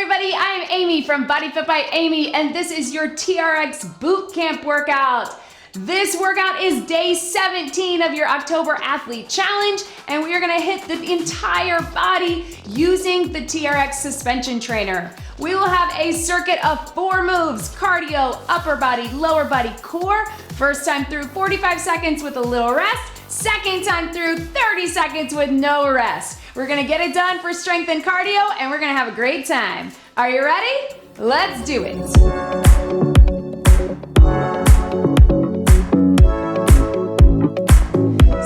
everybody, I'm Amy from BodyFit by Amy, and this is your TRX boot camp workout. This workout is day 17 of your October Athlete Challenge, and we are gonna hit the entire body using the TRX suspension trainer. We will have a circuit of 4 moves: cardio, upper body, lower body, core. First time through 45 seconds with a little rest. Second time through 30 seconds with no rest. We're gonna get it done for strength and cardio, and we're gonna have a great time. Are you ready? Let's do it.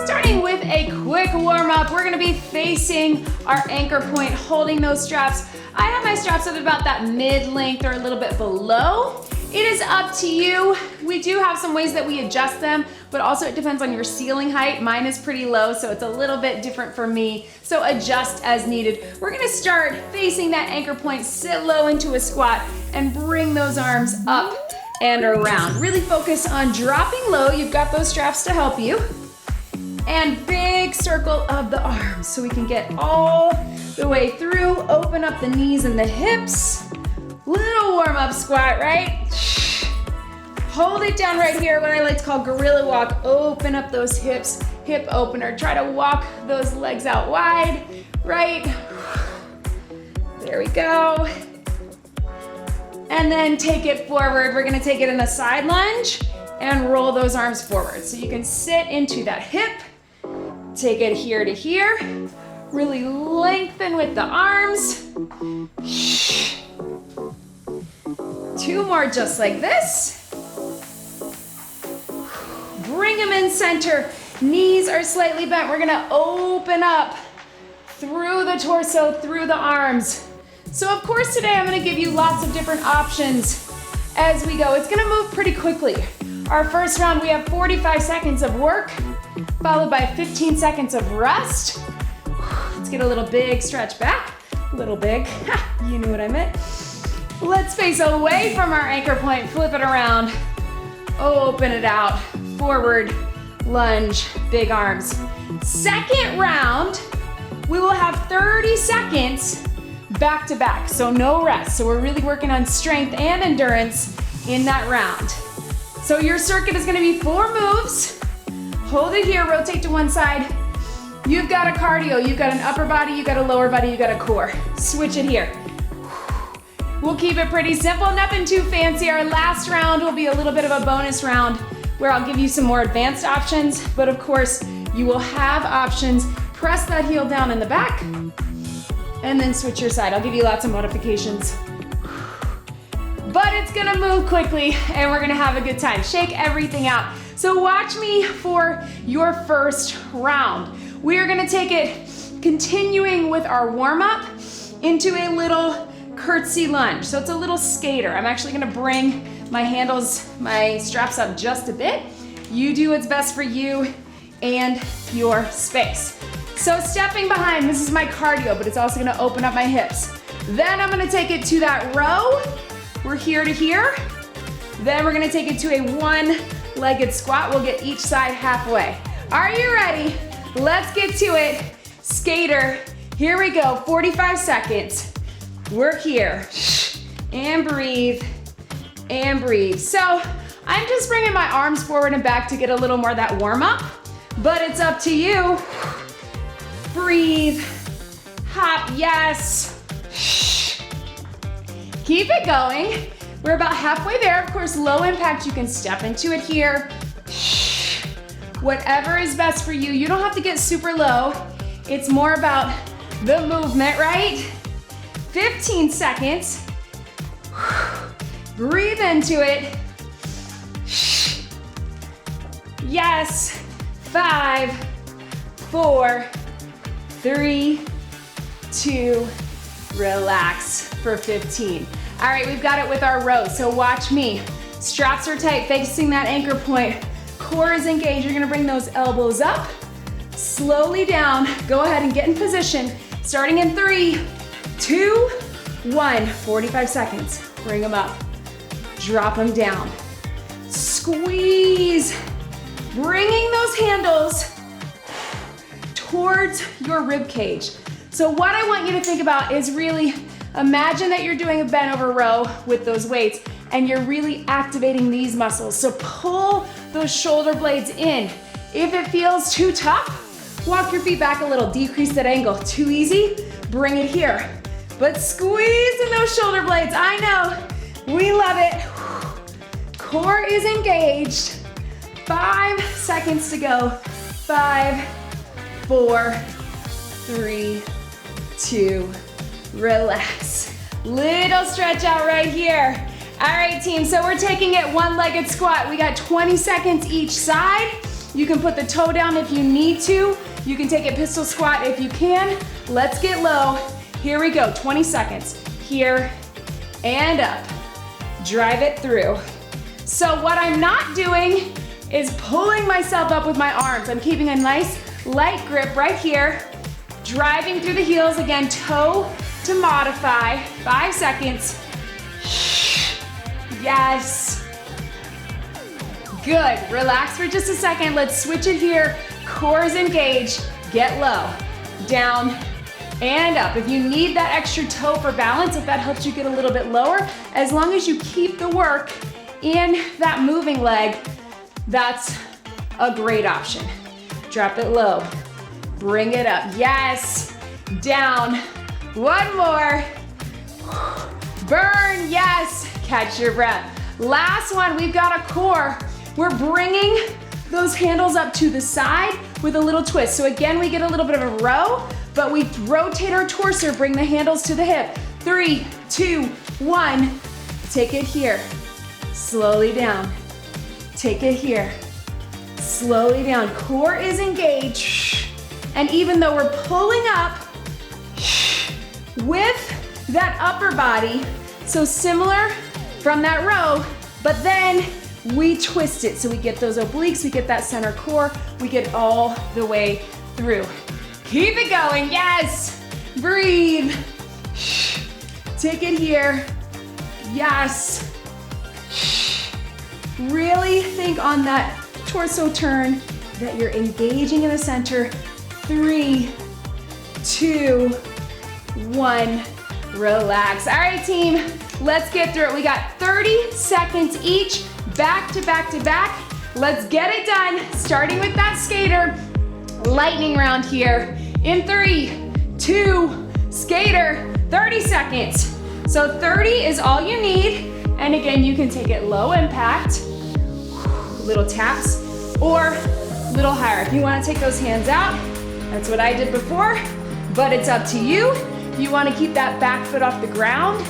Starting with a quick warm up, we're gonna be facing our anchor point, holding those straps. I have my straps at about that mid-length or a little bit below. It is up to you. We do have some ways that we adjust them, but also it depends on your ceiling height. Mine is pretty low, so it's a little bit different for me, so adjust as needed. We're gonna start facing that anchor point, sit low into a squat, and bring those arms up and around. Really focus on dropping low. You've got those straps to help you. And big circle of the arms so we can get all the way through. Open up the knees and the hips. Little warm-up squat, right? Hold it down right here, what I like to call gorilla walk. Open up those hips, hip opener. Try to walk those legs out wide, right? There we go. And then take it forward. We're gonna take it in a side lunge and roll those arms forward. So you can sit into that hip, take it here to here, really lengthen with the arms. 2 more just like this. Bring them in center. Knees are slightly bent. We're gonna open up through the torso, through the arms. So of course today I'm gonna give you lots of different options as we go. It's gonna move pretty quickly. Our first round, we have 45 seconds of work, followed by 15 seconds of rest. Let's get a little big stretch back. A little big, you knew what I meant. Let's face away from our anchor point, flip it around, open it out, forward, lunge, big arms. Second round, we will have 30 seconds back to back, so no rest. So we're really working on strength and endurance in that round. So your circuit is gonna be 4 moves. Hold it here, rotate to one side. You've got a cardio, you've got an upper body, you've got a lower body, you've got a core. Switch it here. We'll keep it pretty simple, nothing too fancy. Our last round will be a little bit of a bonus round where I'll give you some more advanced options, but of course, you will have options. Press that heel down in the back, and then switch your side. I'll give you lots of modifications. But it's gonna move quickly, and we're gonna have a good time. Shake everything out. So watch me for your first round. We are gonna take it, continuing with our warm-up, into a little curtsy lunge. So it's a little skater. I'm actually gonna bring my handles, my straps up just a bit. You do what's best for you and your space. So stepping behind, this is my cardio, but it's also gonna open up my hips. Then I'm gonna take it to that row. We're here to here. Then we're gonna take it to a one-legged squat. We'll get each side halfway. Are you ready? Let's get to it. Skater, here we go, 45 seconds. Work here, and breathe, and breathe. So I'm just bringing my arms forward and back to get a little more of that warm up, but it's up to you. Breathe, hop, yes. Keep it going. We're about halfway there. Of course, low impact, you can step into it here. Whatever is best for you. You don't have to get super low. It's more about the movement, right? 15 seconds. Breathe into it. Yes. 5, 4, 3, 2, relax for 15. All right, we've got it with our rows, so watch me. Straps are tight, facing that anchor point. Core is engaged. You're gonna bring those elbows up, slowly down. Go ahead and get in position. Starting in 3, 2, 1. 45 seconds. Bring them up. Drop them down. Squeeze. Bringing those handles towards your rib cage. So what I want you to think about is really Imagine that you're doing a bent over row with those weights and you're really activating these muscles. So pull those shoulder blades in. If it feels too tough, walk your feet back a little, decrease that angle. Too easy, bring it here. But squeeze in those shoulder blades. I know, we love it. Core is engaged. 5 seconds to go. 5, 4, 3, 2, relax. Little stretch out right here. All right, team, so we're taking it one-legged squat. We got 20 seconds each side. You can put the toe down if you need to. You can take a pistol squat if you can. Let's get low. Here we go, 20 seconds. Here and up. Drive it through. So what I'm not doing is pulling myself up with my arms. I'm keeping a nice light grip right here. Driving through the heels, again, toe to modify. 5 seconds. Yes. Good, relax for just a second. Let's switch it here. Core is engaged, get low. Down and up. If you need that extra toe for balance, if that helps you get a little bit lower, as long as you keep the work in that moving leg, that's a great option. Drop it low, bring it up. Yes, down. One more. Burn, yes. Catch your breath. Last one, we've got a core. We're bringing those handles up to the side with a little twist. So again, we get a little bit of a row, but we rotate our torso, bring the handles to the hip. 3, 2, 1. Take it here. Slowly down. Take it here. Slowly down. Core is engaged. And even though we're pulling up with that upper body, so similar from that row, but then we twist it. So we get those obliques, we get that center core, we get all the way through. Keep it going, yes. Breathe. Take it here. Yes. Really think on that torso turn that you're engaging in the center. 3, 2, 1. Relax. All right, team, let's get through it. We got 30 seconds each, back to back to back. Let's get it done, starting with that skater. Lightning round here. In 3, 2, skater, 30 seconds. So 30 is all you need. And again, you can take it low impact, little taps, or little higher. If you want to take those hands out, that's what I did before, but it's up to you. If you want to keep that back foot off the ground,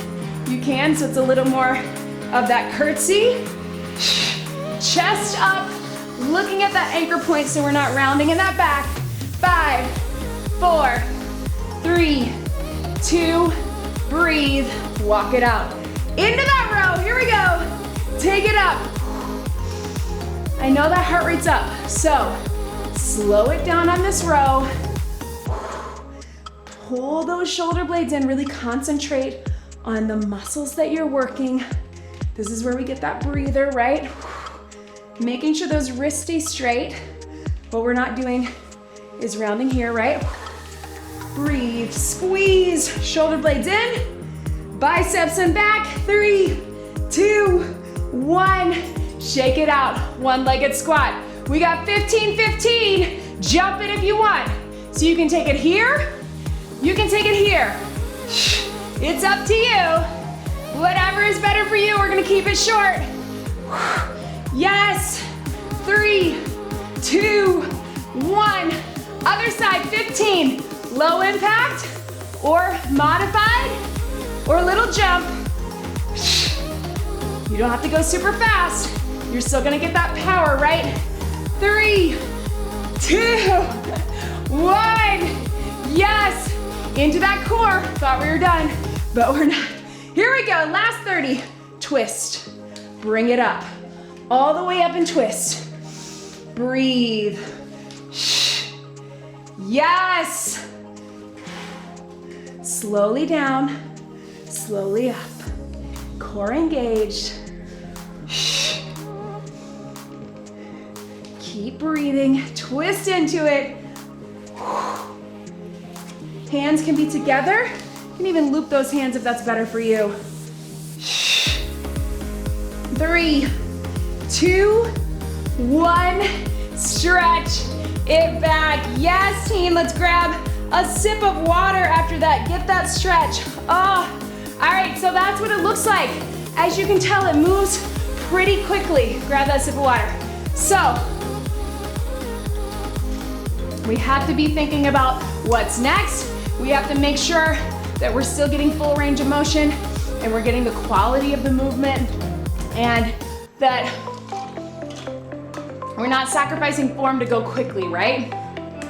you can, so it's a little more of that curtsy. Chest up, looking at that anchor point so we're not rounding in that back. 5, 4, 3, 2, breathe, walk it out. Into that row, here we go. Take it up. I know that heart rate's up, so slow it down on this row. Pull those shoulder blades in, really concentrate on the muscles that you're working. This is where we get that breather, right? Making sure those wrists stay straight. What we're not doing is rounding here, right? Breathe, squeeze, shoulder blades in, biceps and back. 3, 2, 1. Shake it out, one-legged squat. We got 15, 15. Jump it if you want. So you can take it here, you can take it here. It's up to you. Whatever is better for you, we're gonna keep it short. Yes, 3, 2, 1. Other side, 15. Low impact, or modified, or a little jump. You don't have to go super fast. You're still gonna get that power, right? 3, 2, 1. Yes, into that core. Thought we were done, but we're not. Here we go, last 30. Twist, bring it up. All the way up and twist. Breathe. Yes. Slowly down, slowly up. Core engaged. Keep breathing, twist into it. Hands can be together. can even loop those hands if that's better for you. 3, 2, 1, stretch it back. Yes, team, let's grab a sip of water after that. Get that stretch. Oh, all right, so that's what it looks like. As you can tell, it moves pretty quickly. Grab that sip of water. So, we have to be thinking about what's next. We have to make sure that we're still getting full range of motion and we're getting the quality of the movement and that we're not sacrificing form to go quickly, right?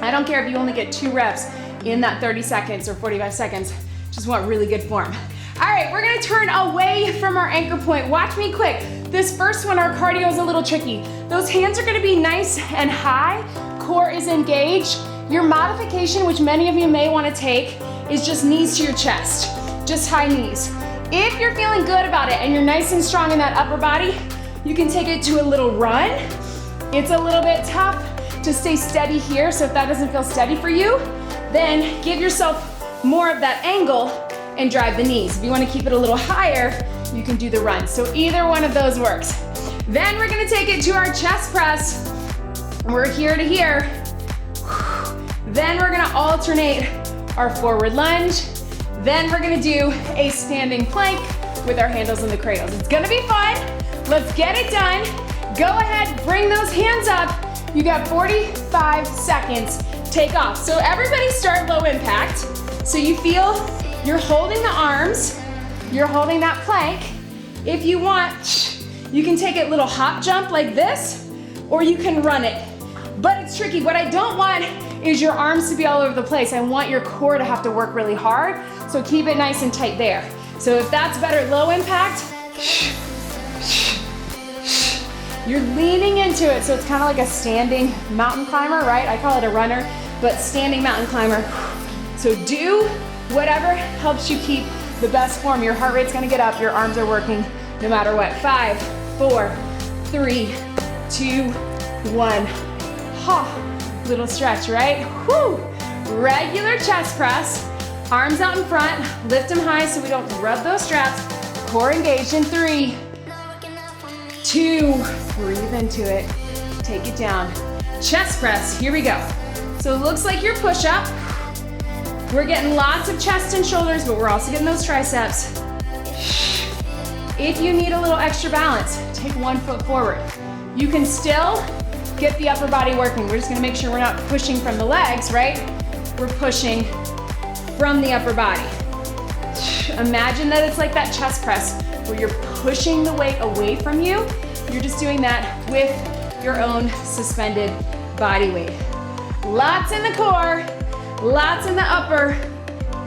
I don't care if you only get 2 reps in that 30 seconds or 45 seconds, just want really good form. All right, we're gonna turn away from our anchor point. Watch me quick. This first one, our cardio is a little tricky. Those hands are gonna be nice and high, core is engaged. Your modification, which many of you may wanna take, is just knees to your chest, just high knees. If you're feeling good about it and you're nice and strong in that upper body, you can take it to a little run. It's a little bit tough to stay steady here, so if that doesn't feel steady for you, then give yourself more of that angle and drive the knees. If you wanna keep it a little higher, you can do the run. So either one of those works. Then we're gonna take it to our chest press. We're here to here. Then we're gonna alternate our forward lunge. Then we're gonna do a standing plank with our handles in the cradles. It's gonna be fun. Let's get it done. Go ahead, bring those hands up. You got 45 seconds, take off. So everybody start low impact. So you feel you're holding the arms, you're holding that plank. If you want, you can take it little hop jump like this, or you can run it. But it's tricky. What I don't want is your arms to be all over the place. I want your core to have to work really hard, so keep it nice and tight there. So if that's better, low impact, you're leaning into it, so it's kind of like a standing mountain climber, right? I call it a runner, but standing mountain climber. So do whatever helps you keep the best form. Your heart rate's gonna get up, your arms are working no matter what. 5, 4, 3, 2, 1. Ha, little stretch, right? Whew. Regular chest press, arms out in front, lift them high so we don't rub those straps. Core engaged in 3, 2, breathe into it, take it down. Chest press, here we go. So it looks like your push-up. We're getting lots of chest and shoulders, but we're also getting those triceps. If you need a little extra balance, take 1 foot forward. You can still get the upper body working. We're just gonna make sure we're not pushing from the legs, right? We're pushing from the upper body. Imagine that it's like that chest press where you're pushing the weight away from you. You're just doing that with your own suspended body weight. Lots in the core, lots in the upper.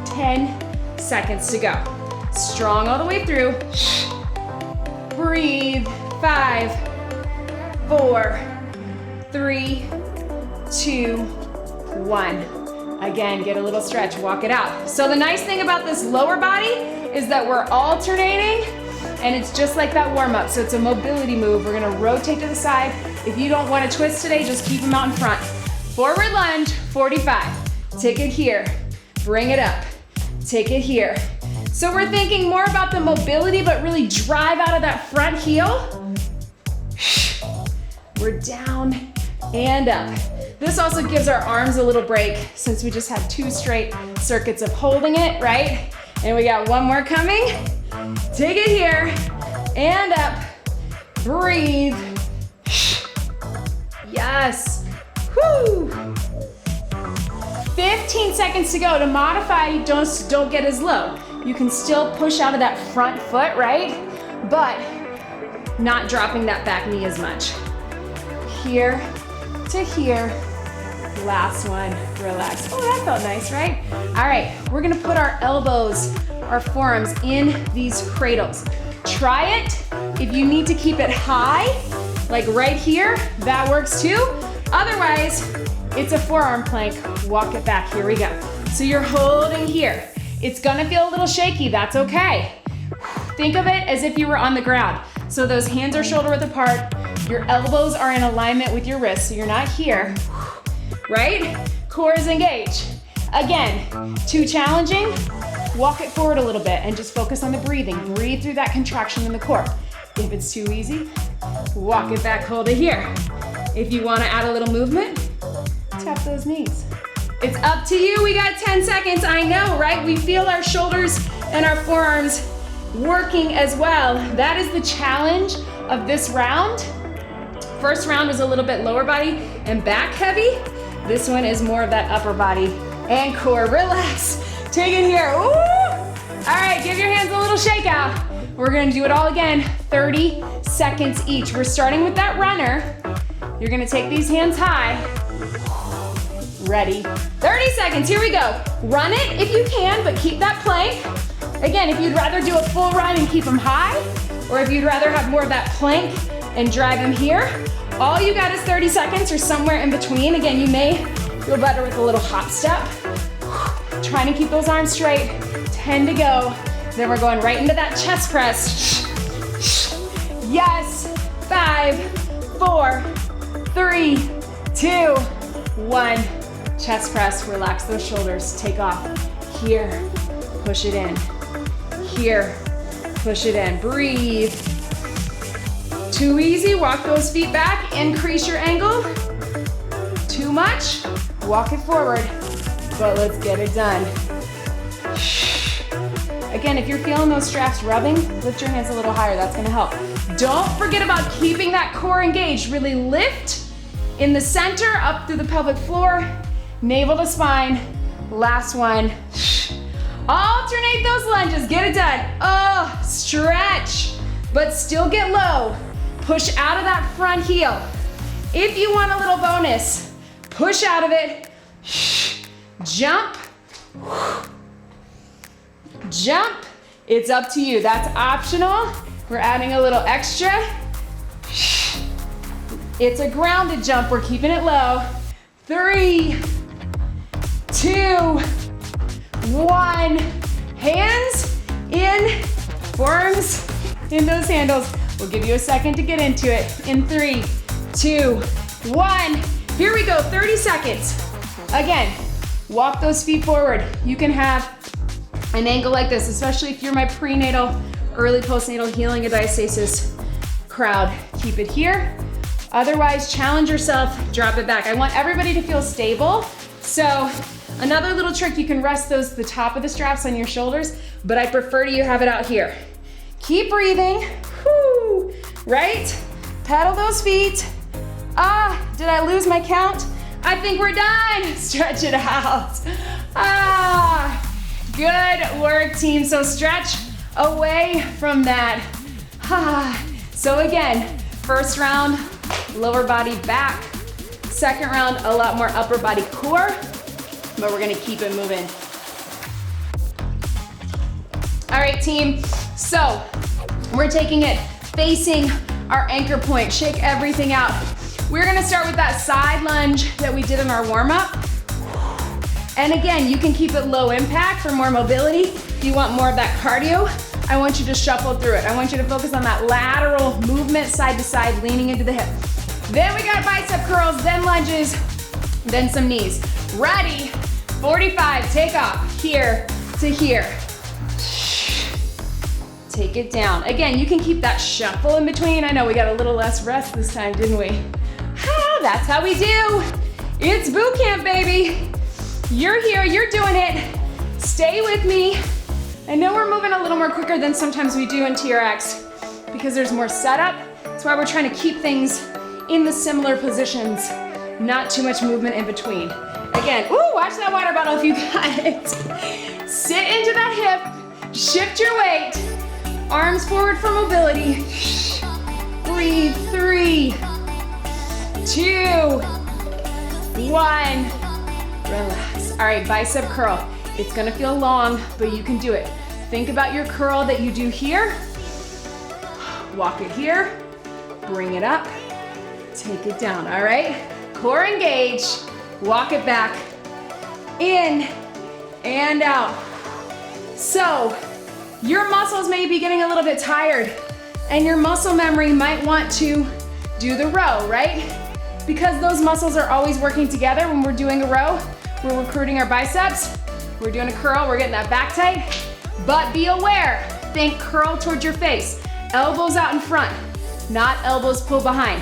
10 seconds to go. Strong all the way through. Breathe. 5, 4, 3, 2, 1. Again, get a little stretch, walk it out. So the nice thing about this lower body is that we're alternating and it's just like that warm up. So it's a mobility move. We're gonna rotate to the side. If you don't wanna twist today, just keep them out in front. Forward lunge, 45. Take it here, bring it up. Take it here. So we're thinking more about the mobility, but really drive out of that front heel. We're down and up. This also gives our arms a little break since we just had 2 straight circuits of holding it, right? And we got 1 more coming. Take it here and up. Breathe. Yes. Whoo. 15 seconds to go. To modify, don't get as low. You can still push out of that front foot, right? But not dropping that back knee as much. Here to here. Last one, relax. Oh, that felt nice, right? All right, we're gonna put our elbows, our forearms in these cradles. Try it. If you need to keep it high, like right here, that works too. Otherwise, it's a forearm plank. Walk it back, here we go. So you're holding here. It's gonna feel a little shaky, that's okay. Think of it as if you were on the ground. So those hands are shoulder width apart. Your elbows are in alignment with your wrists, so you're not here, right? Core is engaged. Again, too challenging, walk it forward a little bit and just focus on the breathing. Breathe through that contraction in the core. If it's too easy, walk it back, hold it here. If you wanna add a little movement, tap those knees. It's up to you, we got 10 seconds, I know, right? We feel our shoulders and our forearms working as well. That is the challenge of this round. First round was a little bit lower body and back heavy. This one is more of that upper body and core. Relax, take it here, ooh! All right, give your hands a little shake out. We're gonna do it all again, 30 seconds each. We're starting with that runner. You're gonna take these hands high. Ready, 30 seconds, here we go. Run it if you can, but keep that plank. Again, if you'd rather do a full run and keep them high, or if you'd rather have more of that plank and drive them here, all you got is 30 seconds or somewhere in between. Again, you may feel better with a little hop step. Trying to keep those arms straight, 10 to go. Then we're going right into that chest press. Yes, 5, 4, 3, 2, 1. Chest press, relax those shoulders, take off. Here, push it in. Here, push it in, breathe. Too easy, walk those feet back, increase your angle. Too much, walk it forward, but let's get it done. Again, if you're feeling those straps rubbing, lift your hands a little higher, that's gonna help. Don't forget about keeping that core engaged. Really lift in the center, up through the pelvic floor, navel to spine. Last one. Alternate those lunges, get it done. Oh, stretch, but still get low. Push out of that front heel. If you want a little bonus, push out of it, jump, jump. It's up to you, that's optional. We're adding a little extra. It's a grounded jump, we're keeping it low. 3, 2, 1. Hands in, forearms in those handles. We'll give you a second to get into it. In 3, 2, 1. Here we go, 30 seconds. Again, walk those feet forward. You can have an angle like this, especially if you're my prenatal, early postnatal healing and diastasis crowd. Keep it here. Otherwise, challenge yourself, drop it back. I want everybody to feel stable. So another little trick, you can rest the top of the straps on your shoulders, but I prefer you have it out here. Keep breathing, whoo, right? Pedal those feet. Ah, did I lose my count? I think we're done. Stretch it out. Ah, good work, team. So stretch away from that. Ah. So again, first round, lower body back. Second round, a lot more upper body core, but we're gonna keep it moving. All right, team, so we're taking it facing our anchor point. Shake everything out. We're gonna start with that side lunge that we did in our warm-up. And again, you can keep it low impact for more mobility. If you want more of that cardio, I want you to shuffle through it. I want you to focus on that lateral movement, side to side, leaning into the hip. Then we got bicep curls, then lunges, then some knees. Ready, 45, take off, here to here. Take it down. Again, you can keep that shuffle in between. I know we got a little less rest this time, didn't we? Ah, that's how we do. It's boot camp, baby. You're here, you're doing it. Stay with me. I know we're moving a little more quicker than sometimes we do in TRX because there's more setup. That's why we're trying to keep things in the similar positions, not too much movement in between. Again, ooh, watch that water bottle if you got it. Sit into that hip, shift your weight, arms forward for mobility. Breathe, 3, 2, 1. Relax. All right, bicep curl. It's gonna feel long, but you can do it. Think about your curl that you do here. Walk it here, bring it up, take it down, all right? Core engage, walk it back, in and out. So, your muscles may be getting a little bit tired and your muscle memory might want to do the row, right? Because those muscles are always working together when we're doing a row, we're recruiting our biceps, we're doing a curl, we're getting that back tight. But be aware, think curl towards your face. Elbows out in front, not elbows pulled behind.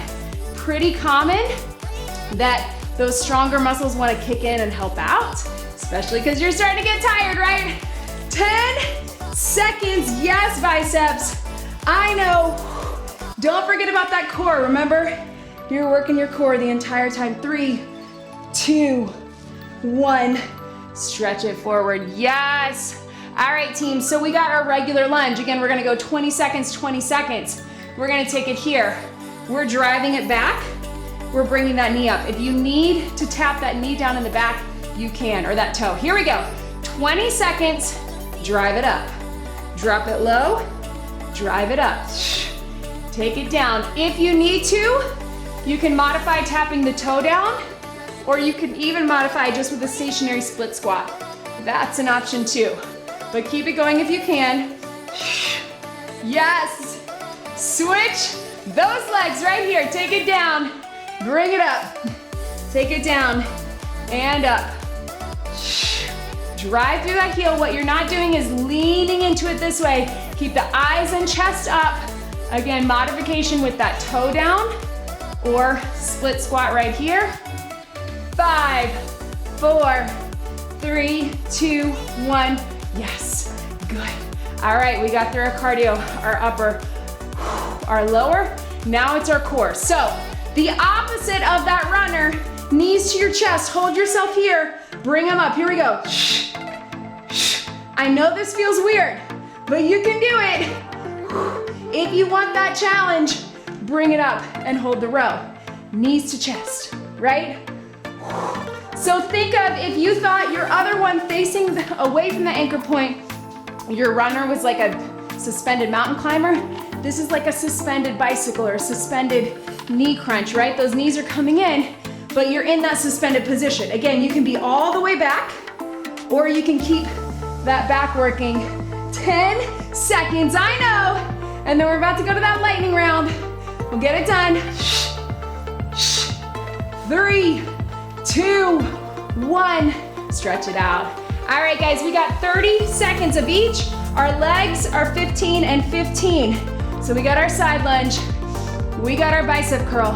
Pretty common that those stronger muscles want to kick in and help out, especially because you're starting to get tired, right? 10 seconds, yes, biceps. I know. Don't forget about that core, remember? You're working your core the entire time. 3, 2, 1. Stretch it forward, yes. All right, team, so we got our regular lunge. Again, we're gonna go 20 seconds, 20 seconds. We're gonna take it here. We're driving it back. We're bringing that knee up. If you need to tap that knee down in the back, you can, or that toe. Here we go. 20 seconds, drive it up. Drop it low, drive it up. Take it down. If you need to, you can modify tapping the toe down, or you can even modify just with a stationary split squat. That's an option too. But keep it going if you can. Yes. Switch those legs right here. Take it down. Bring it up. Take it down and up. Drive through that heel. What you're not doing is leaning into it this way. Keep the eyes and chest up. Again, modification with that toe down or split squat right here. 5, 4, 3, 2, 1. Yes, good. All right, we got through our cardio, our upper, our lower. Now it's our core. So the opposite of that runner, knees to your chest. Hold yourself here. Bring them up. Here we go. I know this feels weird, but you can do it. If you want that challenge, bring it up and hold the row. Knees to chest, right? So think of if you thought your other one facing away from the anchor point, your runner was like a suspended mountain climber. This is like a suspended bicycle or a suspended knee crunch, right? Those knees are coming in, but you're in that suspended position. Again, you can be all the way back, or you can keep that back working. 10 seconds, I know. And then we're about to go to that lightning round. We'll get it done. 3, 2, 1. Stretch it out. All right, guys, we got 30 seconds of each. Our legs are 15 and 15. So we got our side lunge. We got our bicep curl.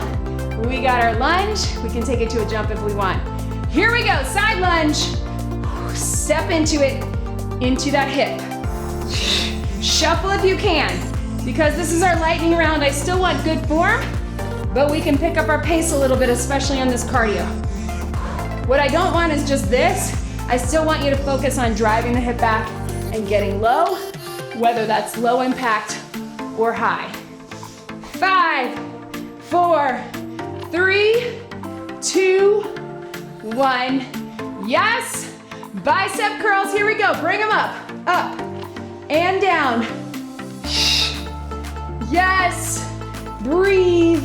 We got our lunge. We can take it to a jump if we want. Here we go, side lunge. Step into it, into that hip. Shuffle if you can. Because this is our lightning round, I still want good form, but we can pick up our pace a little bit, especially on this cardio. What I don't want is just this. I still want you to focus on driving the hip back and getting low, whether that's low impact or high. 5, 4, 3, 2, 1. Yes, bicep curls, here we go. Bring them up and down. Yes, breathe.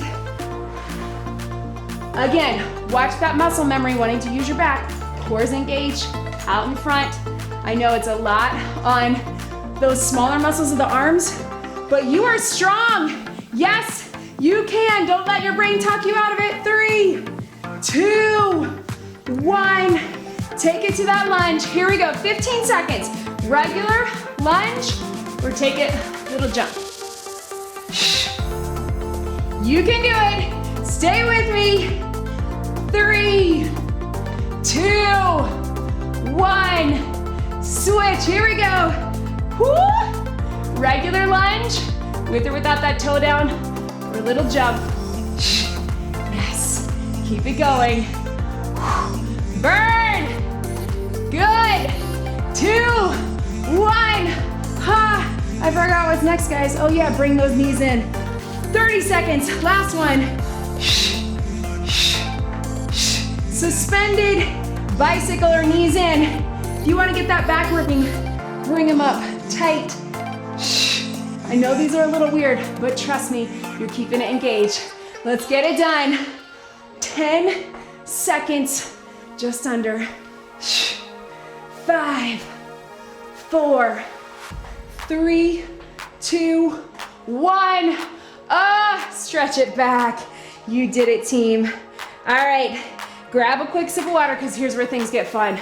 Again, watch that muscle memory, wanting to use your back. Core's engaged, out in front. I know it's a lot on those smaller muscles of the arms, but you are strong. Yes, you can. Don't let your brain talk you out of it. 3, 2, 1. Take it to that lunge. Here we go, 15 seconds. Regular lunge, or take it, little jump. You can do it. Stay with me. 3, 2, 1. Switch. Here we go. Woo! Regular lunge, with or without that toe down, or little jump. Yes. Keep it going. Burn. Good. 2, 1. Ha! I forgot what's next, guys. Oh yeah, bring those knees in. 30 seconds, last one. Suspended bicycle or knees in. If you want to get that back working, bring them up tight. I know these are a little weird, but trust me, you're keeping it engaged. Let's get it done. 10 seconds, just under. 5, 4, 3, 2, 1. Stretch it back. You did it, team. All right, grab a quick sip of water because here's where things get fun.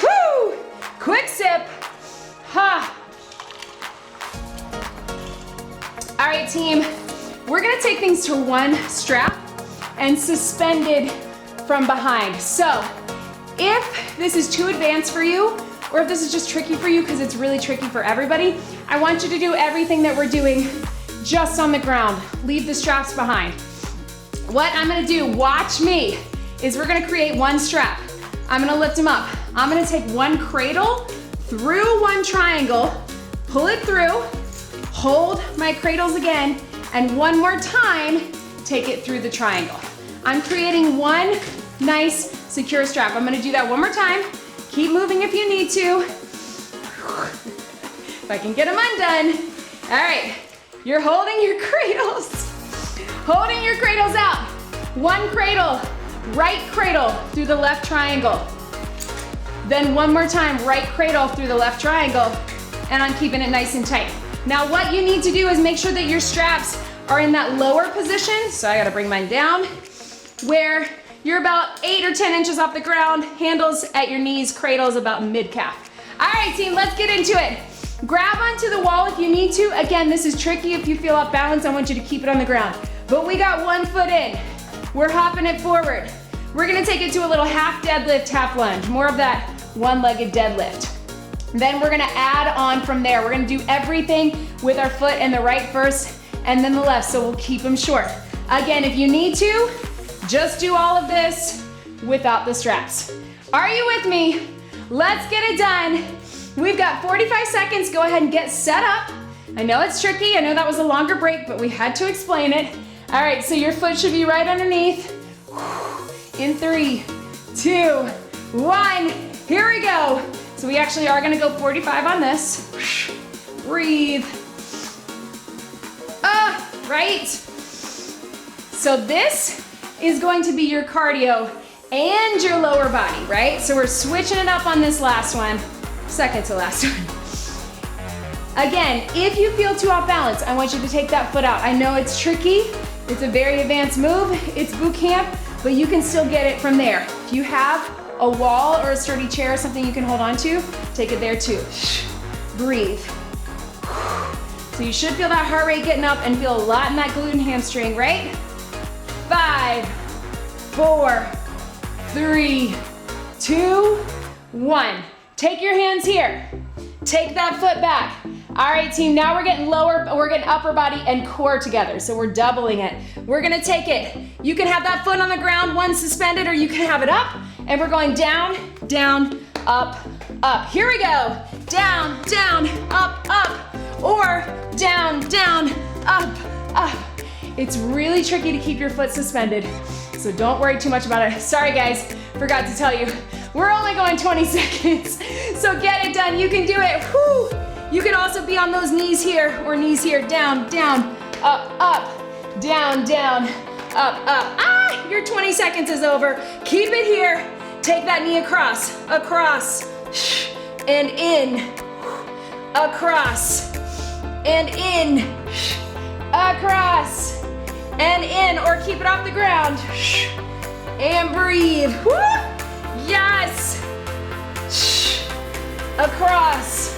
Woo! Quick sip. Ha! team, we're gonna take things to one strap and suspended from behind. So if this is too advanced for you, or if this is just tricky for you because it's really tricky for everybody, I want you to do everything that we're doing just on the ground. Leave the straps behind. What I'm gonna do, watch me, is we're gonna create one strap. I'm gonna lift them up. I'm gonna take one cradle through one triangle, pull it through, hold my cradles again, and one more time, take it through the triangle. I'm creating one nice secure strap. I'm gonna do that one more time. Keep moving if you need to. If I can get them undone. All right, you're holding your cradles. Holding your cradles out. One cradle, right cradle through the left triangle. Then one more time, right cradle through the left triangle, and I'm keeping it nice and tight. Now what you need to do is make sure that your straps are in that lower position, so I gotta bring mine down, where you're about 8 or 10 inches off the ground, handles at your knees, cradles about mid-calf. All right, team, let's get into it. Grab onto the wall if you need to. Again, this is tricky. If you feel off balance, I want you to keep it on the ground. But we got one foot in. We're hopping it forward. We're gonna take it to a little half deadlift, half lunge, more of that one-legged deadlift. Then we're gonna add on from there. We're gonna do everything with our foot and the right first and then the left, so we'll keep them short. Again, if you need to, just do all of this without the straps. Are you with me? Let's get it done. We've got 45 seconds. Go ahead and get set up. I know it's tricky. I know that was a longer break, but we had to explain it. All right, so your foot should be right underneath. In 3, 2, 1. Here we go. So we actually are gonna go 45 on this. Breathe. Right? So this is going to be your cardio and your lower body, right? So we're switching it up on this last one, second to last one. Again, if you feel too off balance, I want you to take that foot out. I know it's tricky, it's a very advanced move, it's boot camp, but you can still get it from there. If you have a wall or a sturdy chair or something you can hold on to, take it there too. Breathe. So you should feel that heart rate getting up and feel a lot in that glute and hamstring, right? 5, 4, 3, 2, 1. Take your hands here. Take that foot back. All right, team, now we're getting upper body and core together, so we're doubling it. We're gonna take it. You can have that foot on the ground, one suspended, or you can have it up, and we're going down, down, up, up. Here we go. Down, down, up, up, or down, down, up, up. It's really tricky to keep your foot suspended, so don't worry too much about it. Sorry guys, forgot to tell you. We're only going 20 seconds, so get it done. You can do it. Whew. You can also be on those knees here or knees here. Down, down, up, up, down, down, up, up. Your 20 seconds is over. Keep it here. Take that knee across, and in, across, and in, across, and in, or keep it off the ground, and breathe. Woo! Yes, across.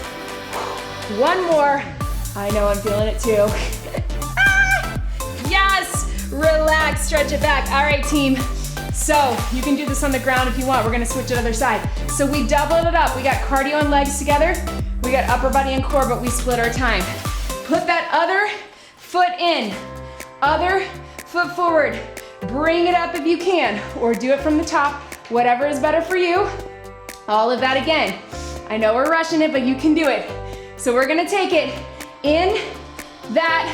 One more. I know I'm feeling it too. Yes, relax, stretch it back. All right, team. So you can do this on the ground if you want. We're gonna switch to the other side. So we doubled it up. We got cardio and legs together. We got upper body and core, but we split our time. Put that other foot in, other foot forward. Bring it up if you can, or do it from the top, whatever is better for you. All of that again. I know we're rushing it, but you can do it. So we're gonna take it in that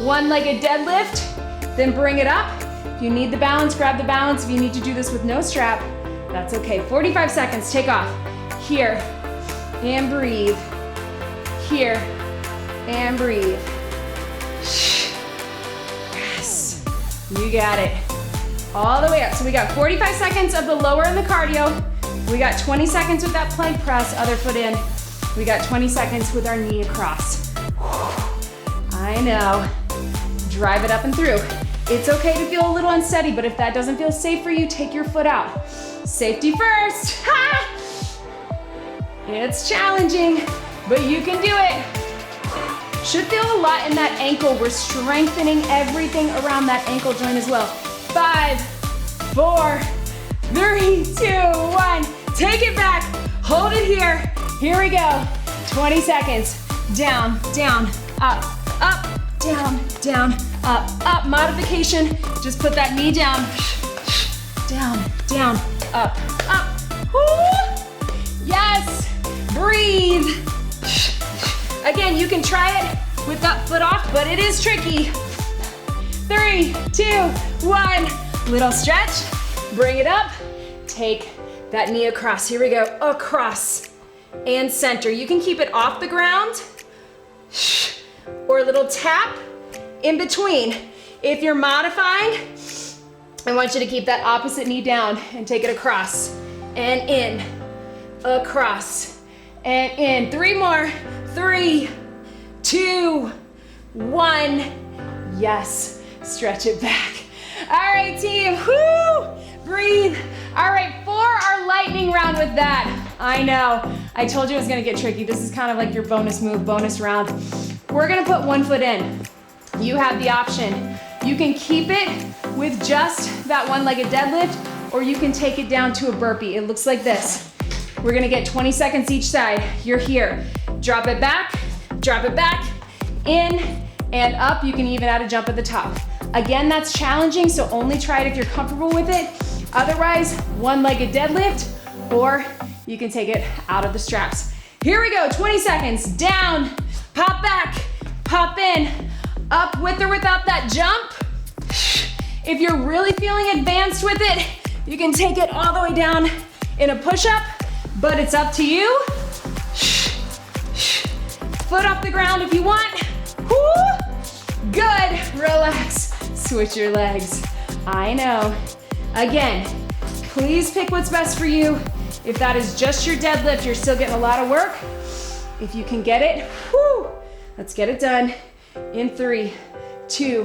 one-legged deadlift, then bring it up. If you need the balance, grab the balance. If you need to do this with no strap, that's okay. 45 seconds, take off. Here, and breathe. Here, and breathe. Yes, you got it. All the way up. So we got 45 seconds of the lower and the cardio. We got 20 seconds with that plank press, other foot in. We got 20 seconds with our knee across. I know. Drive it up and through. It's okay to feel a little unsteady, but if that doesn't feel safe for you, take your foot out. Safety first. Ha! It's challenging, but you can do it. Should feel a lot in that ankle. We're strengthening everything around that ankle joint as well. 5, 4, 3, 2, 1. Take it back. Hold it here. Here we go. 20 seconds. Down, down, up, up, down, down, up, up. Modification. Just put that knee down. Down, down, up, up. Woo! Yes. Breathe. Again, you can try it with that foot off, but it is tricky. 3, 2, 1. Little stretch. Bring it up. Take that knee across. Here we go. Across and center. You can keep it off the ground or a little tap in between. If you're modifying, I want you to keep that opposite knee down and take it across and in, across and in. 3 more. 3, 2, 1. Yes, stretch it back. All right, team, whoo, breathe. All right, for our lightning round with that, I know, I told you it was gonna get tricky. This is kind of like your bonus move, bonus round. We're gonna put one foot in. You have the option. You can keep it with just that one-legged deadlift, or you can take it down to a burpee. It looks like this. We're gonna get 20 seconds each side. You're here. Drop it back, in and up. You can even add a jump at the top. Again, that's challenging, so only try it if you're comfortable with it. Otherwise, one-legged deadlift, or you can take it out of the straps. Here we go, 20 seconds. Down, pop back, pop in, up with or without that jump. If you're really feeling advanced with it, you can take it all the way down in a push-up, but it's up to you. Foot off the ground if you want. Woo! Good, relax. Switch your legs. I know. Again, please pick what's best for you. If that is just your deadlift, you're still getting a lot of work. If you can get it, whoo, let's get it done. In 3, 2,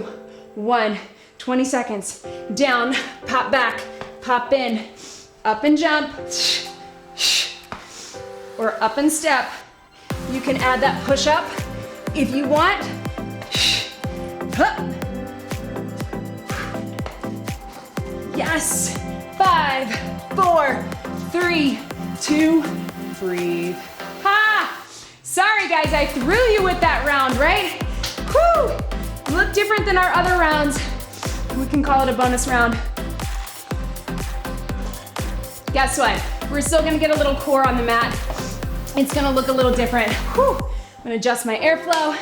1, 20 seconds. Down, pop back, pop in, up and jump, or up and step. You can add that push up if you want. Yes. 5, 4, 3, 2, breathe. Ha! Sorry guys, I threw you with that round, right? Whew! Look different than our other rounds. We can call it a bonus round. Guess what? We're still gonna get a little core on the mat. It's gonna look a little different. Whew. I'm gonna adjust my airflow.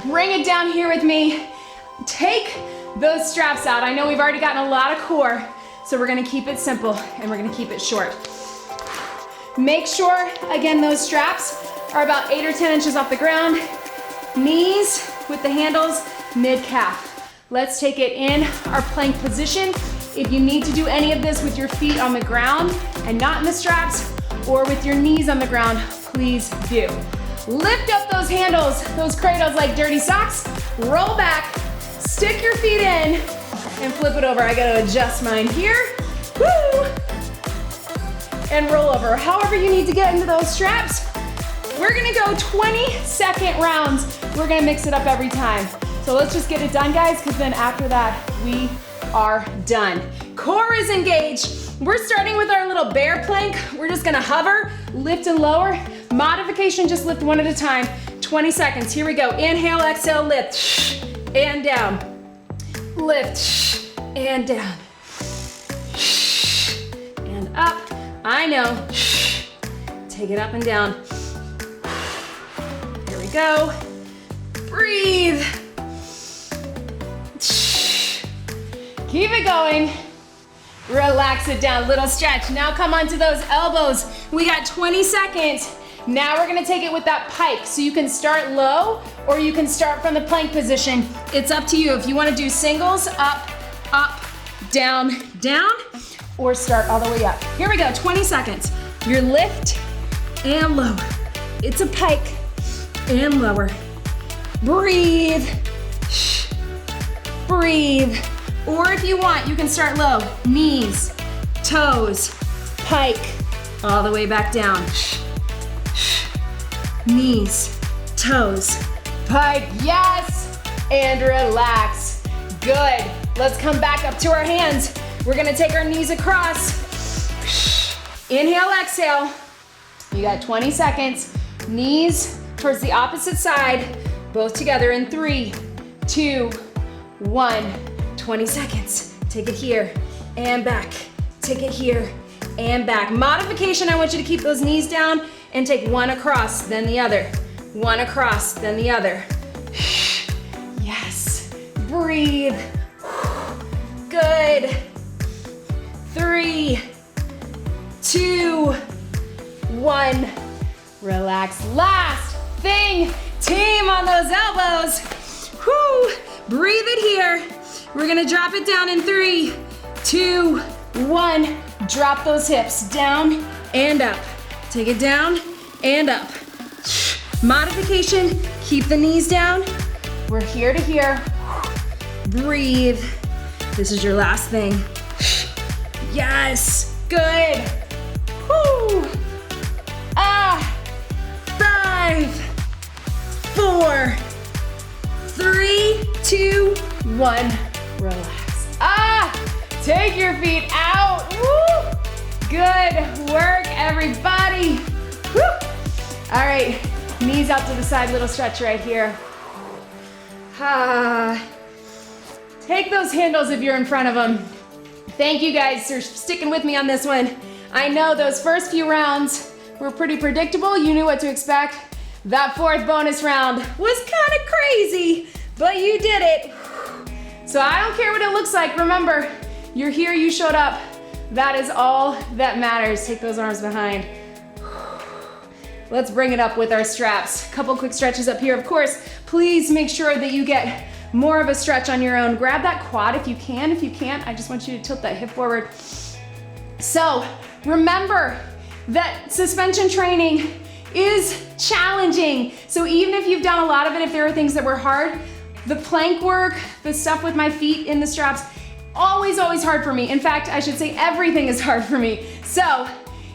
Bring it down here with me. Take those straps out. I know we've already gotten a lot of core, so we're gonna keep it simple and we're gonna keep it short. Make sure, again, those straps are about 8 or 10 inches off the ground. Knees with the handles, mid-calf. Let's take it in our plank position. If you need to do any of this with your feet on the ground and not in the straps, or with your knees on the ground, please do. Lift up those handles, those cradles like dirty socks. Roll back, stick your feet in, and flip it over. I gotta adjust mine here. Woo! And roll over. However you need to get into those straps. We're gonna go 20-second rounds. We're gonna mix it up every time. So let's just get it done, guys, because then after that, we are done. Core is engaged. We're starting with our little bear plank. We're just gonna hover, lift and lower. Modification, just lift one at a time. 20 seconds, here we go. Inhale, exhale, lift, and down. Lift, and down. And up, I know. Take it up and down. Here we go. Breathe. Keep it going. Relax it down, little stretch. Now come onto those elbows. We got 20 seconds. Now we're gonna take it with that pike. So you can start low or you can start from the plank position. It's up to you. If you wanna do singles, up, down, or start all the way up. Here we go, 20 seconds. Your lift and lower. It's a pike and lower. Breathe, breathe. Or if you want, you can start low. Knees, toes, pike, all the way back down. Knees, toes, pike, yes, and relax. Good. Let's come back up to our hands. We're gonna take our knees across. Inhale, exhale. You got 20 seconds. Knees towards the opposite side, both together in 3, 2, 1. 20 seconds. Take it here and back. Take it here and back. Modification, I want you to keep those knees down and take one across, then the other. One across, then the other. Yes. Breathe. Good. 3, 2, 1. Relax. Last thing, team, on those elbows. Whew. Breathe it here. We're gonna drop it down in 3, 2, 1. Drop those hips down and up. Take it down and up. Modification, keep the knees down. We're here to here. Breathe. This is your last thing. Yes, good. Whoo. 5, 4, 3, 2, 1. Relax. Take your feet out. Woo. Good work, everybody. Woo. All right, knees out to the side, little stretch right here. Take those handles if you're in front of them. Thank you guys for sticking with me on this one. I know those first few rounds were pretty predictable. You knew what to expect. That fourth bonus round was kind of crazy, but you did it. So I don't care what it looks like. Remember, you're here, you showed up. That is all that matters. Take those arms behind. Let's bring it up with our straps. Couple quick stretches up here. Of course, please make sure that you get more of a stretch on your own. Grab that quad if you can. If you can't, I just want you to tilt that hip forward. So remember that suspension training is challenging. So even if you've done a lot of it, if there are things that were hard, the plank work, the stuff with my feet in the straps, always hard for me. In fact, I should say everything is hard for me. So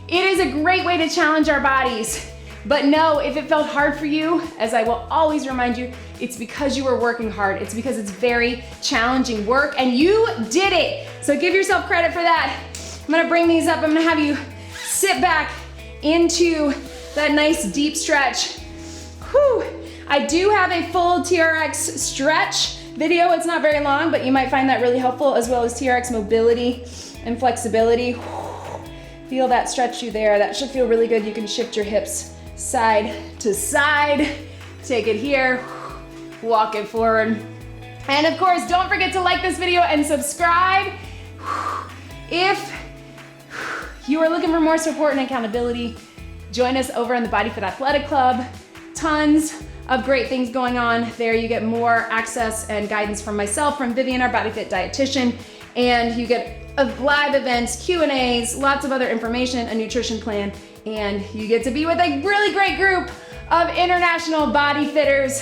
it is a great way to challenge our bodies. But no, if it felt hard for you, as I will always remind you, it's because you were working hard. It's because it's very challenging work and you did it. So give yourself credit for that. I'm gonna bring these up. I'm gonna have you sit back into that nice deep stretch. Whew. I do have a full TRX stretch video. It's not very long, but you might find that really helpful, as well as TRX mobility and flexibility. Feel that stretch you there. That should feel really good. You can shift your hips side to side. Take it here, walk it forward. And of course, don't forget to like this video and subscribe. If you are looking for more support and accountability, join us over in the BodyFit Athletic Club. Tons of great things going on there. You get more access and guidance from myself, from Vivian, our BodyFit dietitian, and you get live events, Q&As, lots of other information, a nutrition plan, and you get to be with a really great group of international body fitters.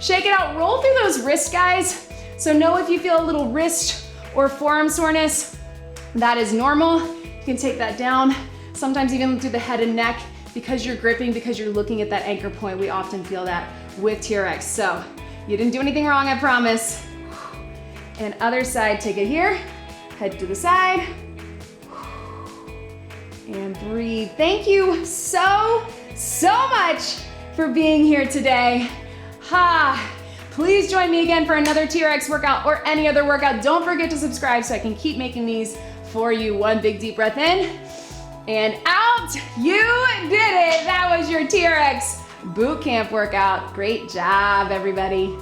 Shake it out, roll through those wrists, guys. So know if you feel a little wrist or forearm soreness, that is normal. You can take that down, sometimes even do the head and neck, because you're gripping, because you're looking at that anchor point. We often feel that with TRX. So you didn't do anything wrong, I promise. And other side, take it here, head to the side, and breathe. Thank you so much for being here today. Please join me again for another TRX workout or any other workout. Don't forget to subscribe so I can keep making these for you. One big deep breath in and out. You did it. That was your TRX boot camp workout. Great job, everybody.